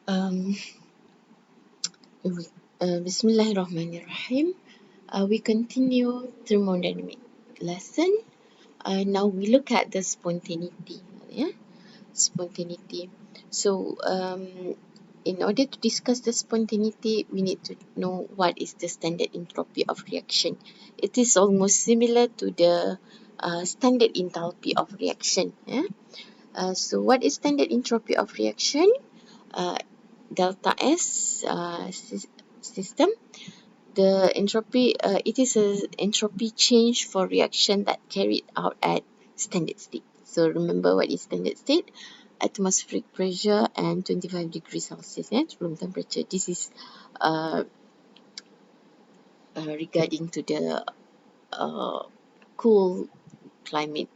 Um, Bismillahirrahmanirrahim. We continue thermodynamic lesson. Now we look at the spontaneity. Yeah, spontaneity. So, in order to discuss the spontaneity, we need to know what is the standard entropy of reaction. It is almost similar to the standard enthalpy of reaction. Yeah. So, what is standard entropy of reaction? Uh, Delta S system. The entropy, it is an entropy change for reaction that carried out at standard state. So remember what is standard state? Atmospheric pressure and 25 degrees Celsius, room temperature. This is uh, regarding to the uh, cool climate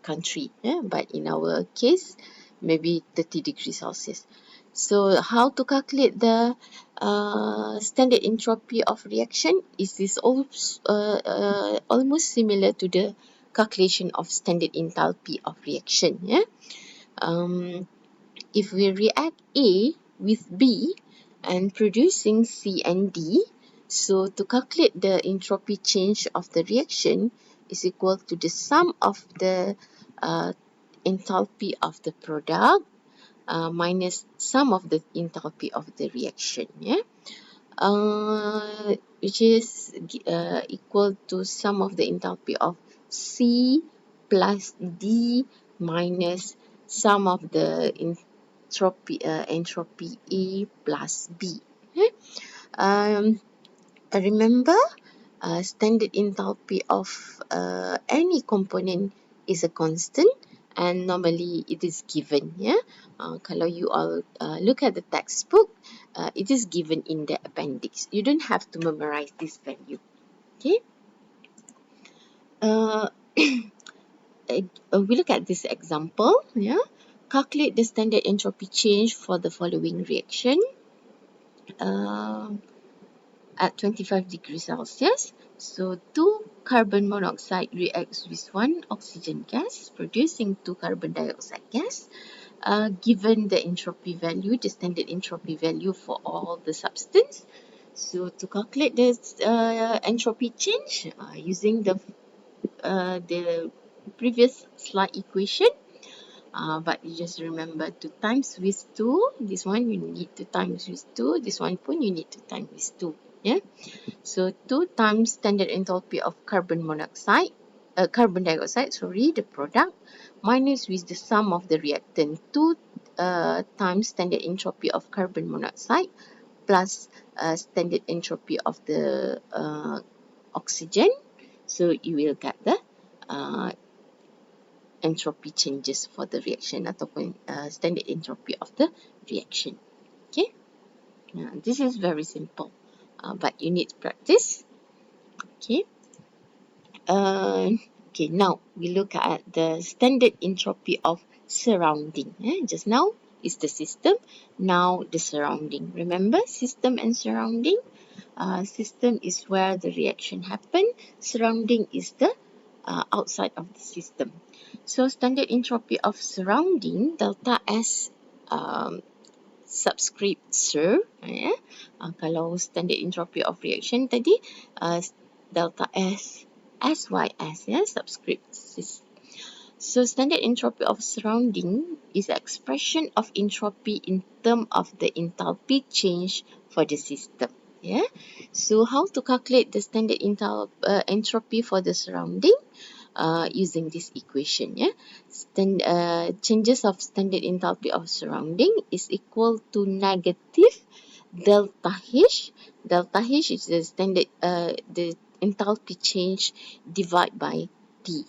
country, but in our case, maybe 30 degrees Celsius. So how to calculate the standard entropy of reaction? Is this almost similar to the calculation of standard enthalpy of reaction? Um, if we react A with B and producing C and D, so to calculate the entropy change of the reaction is equal to the sum of the uh, enthalpy of the product minus sum of the enthalpy of the reaction, which is equal to sum of the enthalpy of C plus D minus sum of the entropy A plus B. Remember, standard enthalpy of any component is a constant and normally it is given. Kalau you all look at the textbook, it is given in the appendix. You don't have to memorize this value. Okay. Uh, we look at this example. Calculate the standard entropy change for the following reaction. At 25 degrees Celsius. So 2 carbon monoxide reacts with 1 oxygen gas, producing 2 carbon dioxide gas. Given the entropy value, the standard entropy value for all the substance. So to calculate the entropy change using the previous slide equation, but you just remember to times with 2. This one you need to times with 2. This one pun you need to times with 2. So 2 times standard enthalpy of carbon dioxide, the product, minus with the sum of the reactant, 2 times standard entropy of carbon monoxide plus standard entropy of the oxygen. So you will get the entropy changes for the reaction ataupun standard entropy of the reaction. Okay, this is very simple, but you need practice. Okay. Okay, now we look at the standard entropy of surrounding. Just now is the system, now the surrounding. Remember, system and surrounding? System is where the reaction happen. Surrounding is the outside of the system. So standard entropy of surrounding, delta S subscript SIR. Kalau standard entropy of reaction tadi, delta S SYS, subscript SIS. So standard entropy of surrounding is expression of entropy in terms of the enthalpy change for the system. So how to calculate the standard entropy for the surrounding? Using this equation. Changes of standard enthalpy of surrounding is equal to negative delta H. Delta H is the standard the enthalpy change divided by T.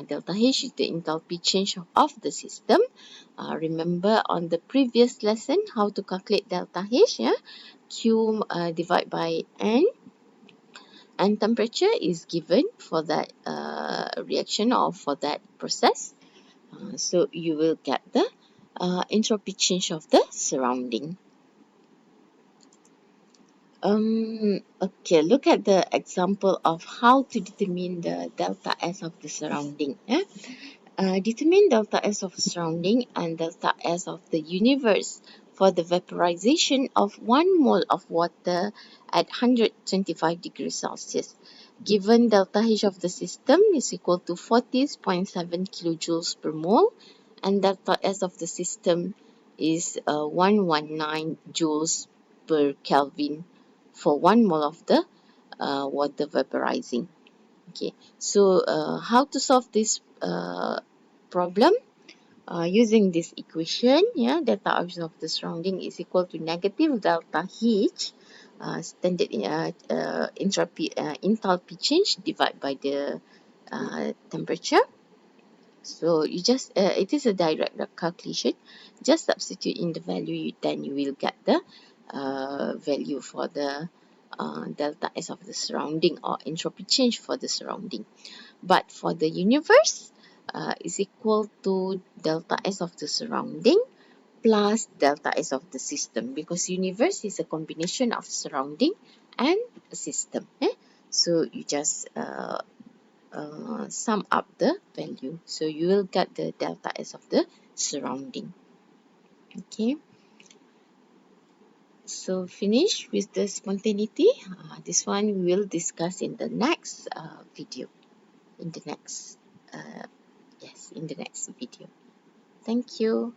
Delta H is the enthalpy change of the system. Remember on the previous lesson how to calculate delta H. Q divided by N, and temperature is given for that reaction or for that process. So you will get the entropy change of the surrounding. Okay, look at the example of how to determine the delta S of the surrounding. Determine delta S of surrounding and delta S of the universe for the vaporization of 1 mole of water at 125 degrees Celsius. Given delta H of the system is equal to 40.7 kilojoules per mole and delta S of the system is 119 joules per Kelvin for 1 mole of the water vaporizing. Okay, so how to solve this problem? Using this equation, yeah, delta H of the surrounding is equal to negative delta H, standard entropy, enthalpy change divided by the temperature. So you just, it is a direct calculation. Just substitute in the value, then you will get the value for the delta S of the surrounding or entropy change for the surrounding. But for the universe, is equal to delta S of the surrounding plus delta S of the system, because universe is a combination of surrounding and a system. So you just sum up the value. So you will get the delta S of the surrounding. Okay. So finish with the spontaneity. This one we will discuss in the next video. In the next, yes, in the next video. Thank you.